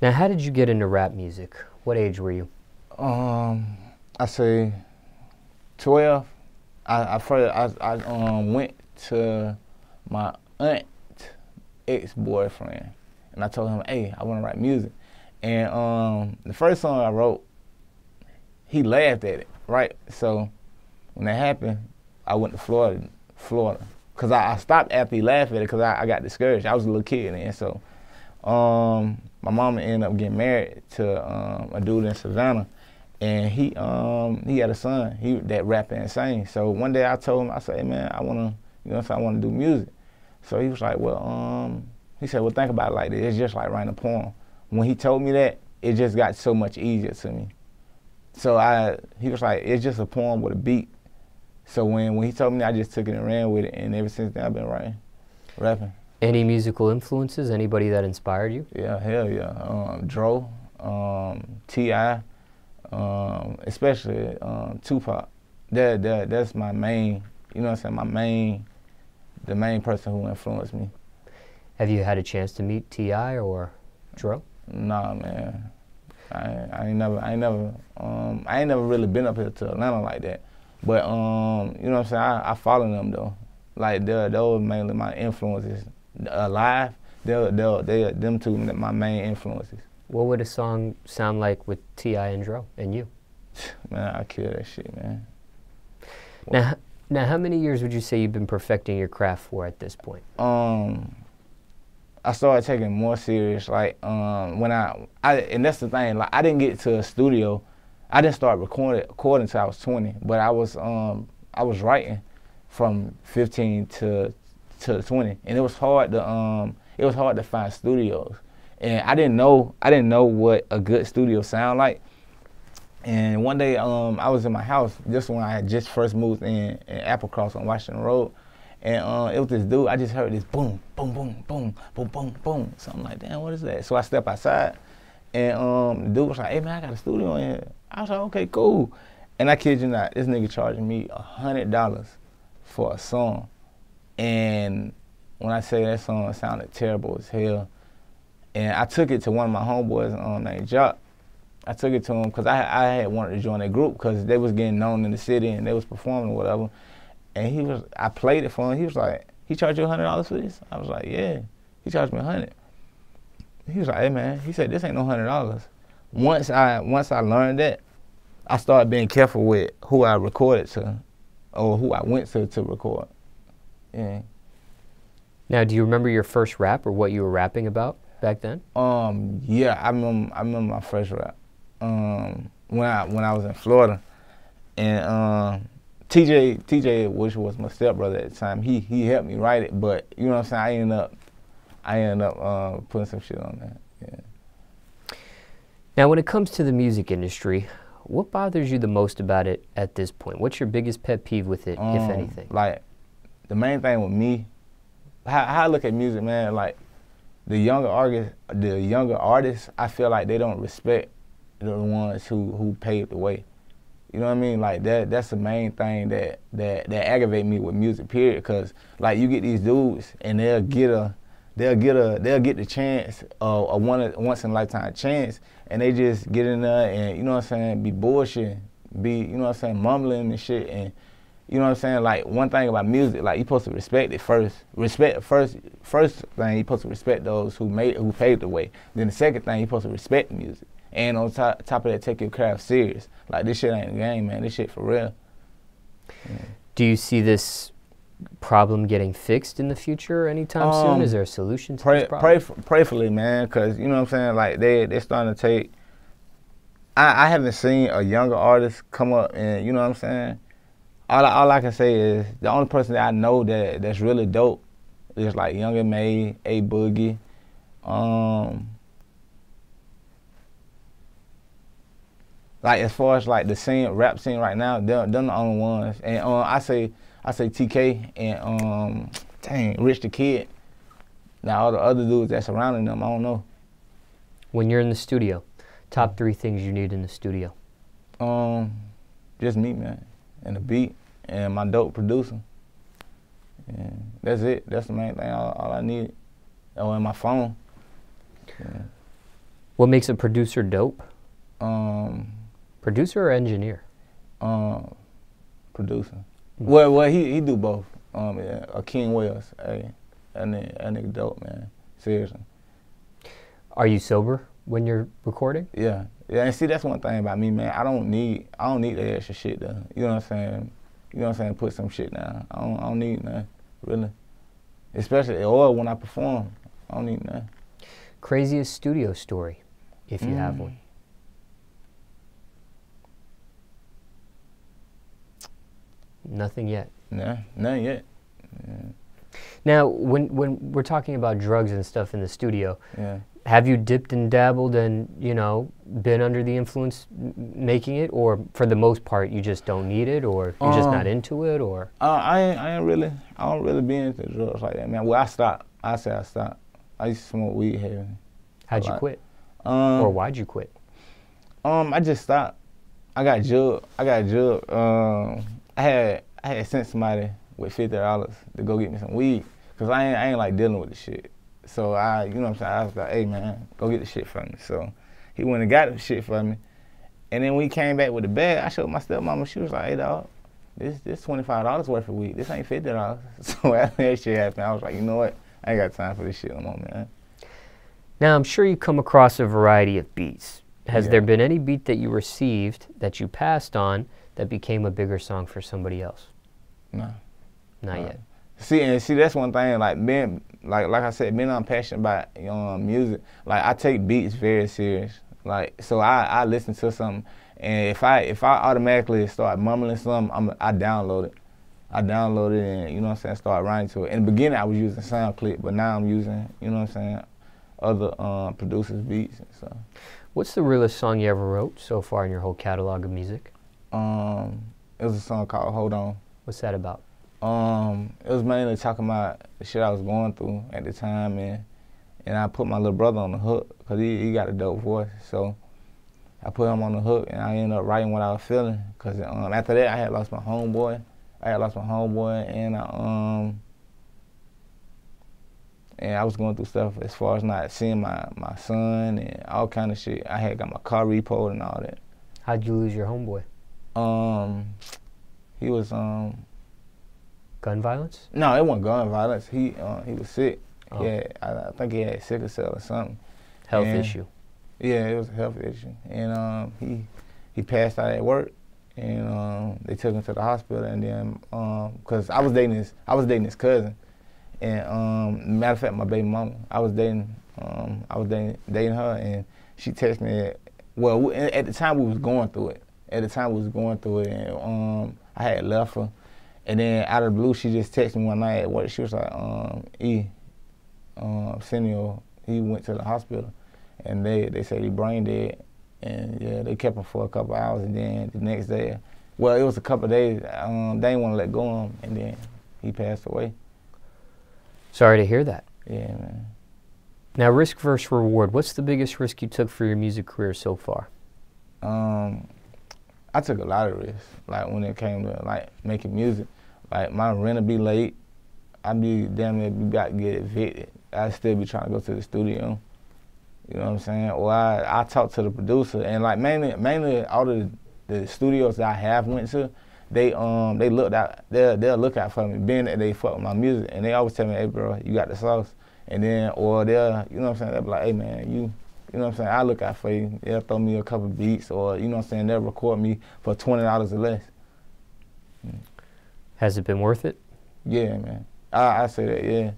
Now, how did you get into rap music? What age were you? I say 12. I went to my aunt ex-boyfriend, and I told him, hey, I want to write music. And the first song I wrote, he laughed at it, right? So when that happened, I went to Florida. Because I stopped after he laughed at it because I got discouraged. I was a little kid then, so my mama ended up getting married to a dude in Savannah, and he had a son that rap and sang. So one day I told him, I said, hey man, I wanna do music. So he was like, well, he said, well, think about it like this. It's just like writing a poem. When he told me that, it just got so much easier to me. So he was like, it's just a poem with a beat. So when he told me that, I just took it and ran with it, and ever since then I've been rapping. Any musical influences? Anybody that inspired you? Yeah, hell yeah. Dro, T.I., especially Tupac. That's my main, you know what I'm saying, the main person who influenced me. Have you had a chance to meet T.I. or Dro? Nah, man. I ain't never really been up here to Atlanta like that. But you know what I'm saying, I follow them though. Like those mainly my influences. Alive, them two my main influences. What would a song sound like with T.I. and Dro and you? Man, I kill that shit, man. Now, how many years would you say you've been perfecting your craft for at this point? I started taking it more serious, like when and that's the thing, like I didn't get to a studio. I didn't start recording until I was 20, but I was writing from 15 to 20, and it was hard to find studios, and I didn't know what a good studio sound like. And one day I was in my house just when I had just first moved in Applecross on Washington Road, and it was this dude. I just heard this boom, boom, boom, boom, boom, boom, boom. So I'm like, damn, what is that? So I step outside, and the dude was like, hey man, I got a studio in here. I was like, okay, cool. And I kid you not, this nigga charging me $100 for a song. And when I say that song sounded terrible as hell, and I took it to one of my homeboys named Jock. I took it to him because I had wanted to join that group because they was getting known in the city and they was performing or whatever. And I played it for him. He was like, he charged you $100 for this? I was like, yeah. He charged me $100. He was like, hey man, he said, this ain't no $100. Once I learned that, I started being careful with who I recorded to or who I went to record. Yeah. Now, do you remember your first rap or what you were rapping about back then? Yeah, I remember my first rap. When I was in Florida, and TJ, which was my stepbrother at the time, he helped me write it, but you know what I'm saying, I ended up putting some shit on that. Yeah. Now, when it comes to the music industry, what bothers you the most about it at this point? What's your biggest pet peeve with it, if anything? Like, the main thing with me, how I look at music, man, like the younger artists, I feel like they don't respect the ones who paved the way. You know what I mean? Like that's the main thing that aggravate me with music, period. Cause like you get these dudes and they'll get the chance, a once in a lifetime chance, and they just get in there and, you know what I'm saying, be bullshit, you know what I'm saying, mumbling and shit. And you know what I'm saying? Like, one thing about music, like, you're supposed to respect it first. First thing, you're supposed to respect those who paved the way. Then the second thing, you're supposed to respect the music. And on top of that, take your craft serious. Like, this shit ain't a game, man. This shit for real. Yeah. Do you see this problem getting fixed in the future anytime soon? Is there a solution to this problem? Prayerfully, man, because, you know what I'm saying, like, they're starting to take... I haven't seen a younger artist come up and, you know what I'm saying? All I can say is the only person that I know that's really dope is like Young M.A, A Boogie. Like as far as like the rap scene right now, they're the only ones. And I say TK and Rich the Kid. Now all the other dudes that's surrounding them, I don't know. When you're in the studio, top 3 things you need in the studio? Just me, man. And the beat, and my dope producer. And that's it. That's the main thing. All I need. Oh, and my phone. Yeah. What makes a producer dope? Um, Producer or engineer? Producer. Well, he do both. Yeah, King Wells, hey, that nigga dope, man. Seriously. Are you sober when you're recording? Yeah, and see, that's one thing about me, man. I don't need that extra shit though. You know what I'm saying? You know what I'm saying? Put some shit down. I don't need nothing, really. Especially or when I perform, I don't need nothing. Craziest studio story, if you have one. Nothing yet. Nah, nothing yet. Yeah. Now, when we're talking about drugs and stuff in the studio, Yeah. have you dipped and dabbled and, you know, been under the influence making it, or for the most part you just don't need it, or you're just not into it, or? I don't really be into drugs like that, man. Well, I stopped. I say I stopped. I used to smoke weed heavy. How'd you quit? Or why'd you quit? I just stopped. I got jugged. I had sent somebody with $50 to go get me some weed, cause I ain't like dealing with the shit. So you know what I'm saying, I was like, hey man, go get the shit for me. So he went and got the shit for me, and then when he came back with the bag, I showed my stepmama. She was like, hey dog, this $25 worth of weed. This ain't $50. So after that shit happened, I was like, you know what, I ain't got time for this shit no more, man. Now I'm sure you come across a variety of beats. Has there been any beat that you received that you passed on that became a bigger song for somebody else? No. Not yet. See, that's one thing. Like being, like I said, being passionate about music. Like I take beats very serious. Like so, I listen to something, and if I automatically start mumbling something, I download it. I download it, and you know what I'm saying, start writing to it. In the beginning, I was using SoundClick, but now I'm using, you know what I'm saying, other producers' beats and stuff. What's the realest song you ever wrote so far in your whole catalog of music? It was a song called Hold On. What's that about? It was mainly talking about the shit I was going through at the time, and I put my little brother on the hook, because he got a dope voice. So I put him on the hook, and I ended up writing what I was feeling, because after that I had lost my homeboy. And I was going through stuff as far as not seeing my son and all kind of shit. I had got my car repoed and all that. How'd you lose your homeboy? He was Gun violence? No, it wasn't gun violence. He was sick. Oh. I think he had sickle cell or something. Health issue. Yeah, it was a health issue. And he passed out at work, and they took him to the hospital. And then cause I was dating his cousin, and matter of fact, my baby mama, I was dating her, and she texted me. Well, at the time we was going through it. And I had left her. And then out of the blue, she just texted me one night at work. She was like, Senio, he went to the hospital, and they said he brain dead. And yeah, they kept him for a couple hours, and then the next day, well, it was a couple of days, they didn't want to let go of him, and then he passed away. Sorry to hear that. Yeah, man. Now, risk versus reward. What's the biggest risk you took for your music career so far? I took a lot of risks, like when it came to like making music. Like my rent would be late. I'd be damn near about to get evicted. I'd still be trying to go to the studio. You know what I'm saying? Or I talk to the producer, and like mainly all of the studios that I have went to, they looked out. They'll look out for me, being that they fuck with my music, and they always tell me, hey bro, you got the sauce. And then or they'll, you know what I'm saying, they'll be like, hey man, you know what I'm saying, I look out for you. They'll throw me a couple beats, or you know what I'm saying, they'll record me for $20 or less. Has it been worth it? Yeah, man. I say that, yeah.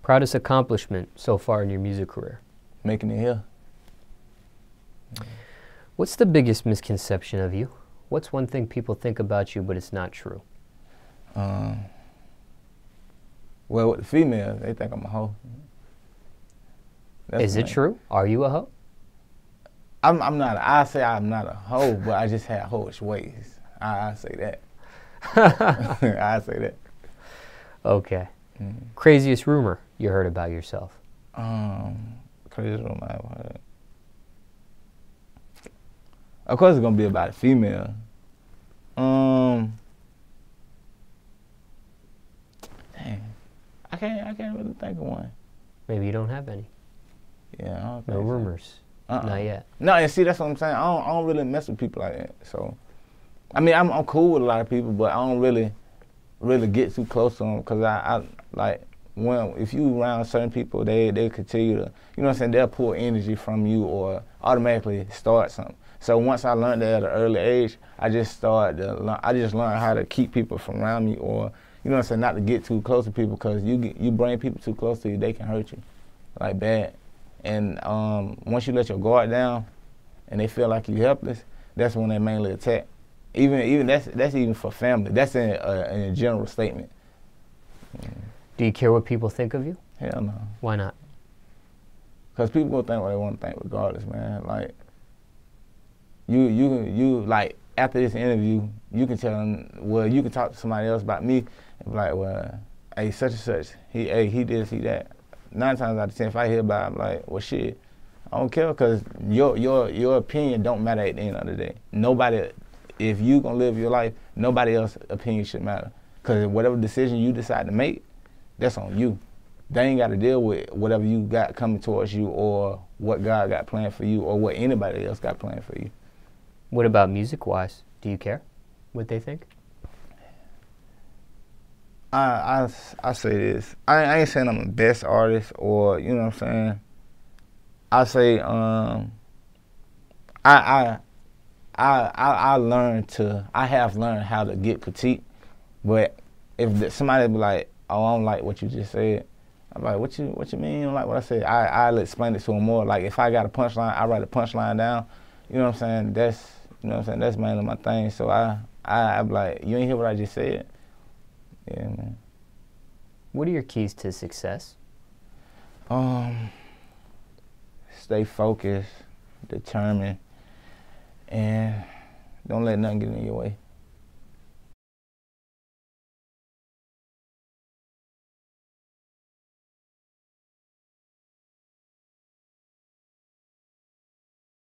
Proudest accomplishment so far in your music career? Making it here. What's the biggest misconception of you? What's one thing people think about you but it's not true? Well, with the females, they think I'm a hoe. Is it true? Are you a hoe? I'm not. I say I'm not a hoe, but I just have hoish ways. I say that. I say that. Okay. Craziest rumor you heard about yourself? Craziest rumor I ever heard. Of course, it's gonna be about a female. Dang, I can't really think of one. Maybe you don't have any. Yeah, I don't No think rumors. Not yet. No, and see, that's what I'm saying. I don't really mess with people like that. So, I mean, I'm cool with a lot of people, but I don't really get too close to them because I like if you around certain people, they continue to, you know what I'm saying, they'll pull energy from you or automatically start something. So once I learned that at an early age, I just learned how to keep people from around me, or you know what I'm saying, not to get too close to people, because you bring people too close to you, they can hurt you, like bad. And once you let your guard down, and they feel like you're helpless, that's when they mainly attack. Even that's even for family. That's in a general statement. Do you care what people think of you? Hell no. Why not? Because people gonna think what they want to think regardless, man. Like, you like, after this interview, you can tell them, well, you can talk to somebody else about me and be like, well, hey, such and such, he this, he that. 9 times out of 10, if I hear about it, I'm like, well, shit, I don't care, because your opinion don't matter at the end of the day. Nobody, if you gonna live your life, nobody else's opinion should matter. Because whatever decision you decide to make, that's on you. They ain't got to deal with whatever you got coming towards you, or what God got planned for you, or what anybody else got planned for you. What about music-wise? Do you care what they think? I say this. I ain't saying I'm the best artist, or, you know what I'm saying. I say I have learned how to get critique, but if somebody be like, oh, I don't like what you just said, I'm like, what you mean you don't like what I said? I'll explain it to them more. Like, if I got a punchline, I write a punchline down. You know what I'm saying? That's mainly my thing. So I'm like, you ain't hear what I just said? Yeah, man. What are your keys to success? Stay focused, determined, and don't let nothing get in your way.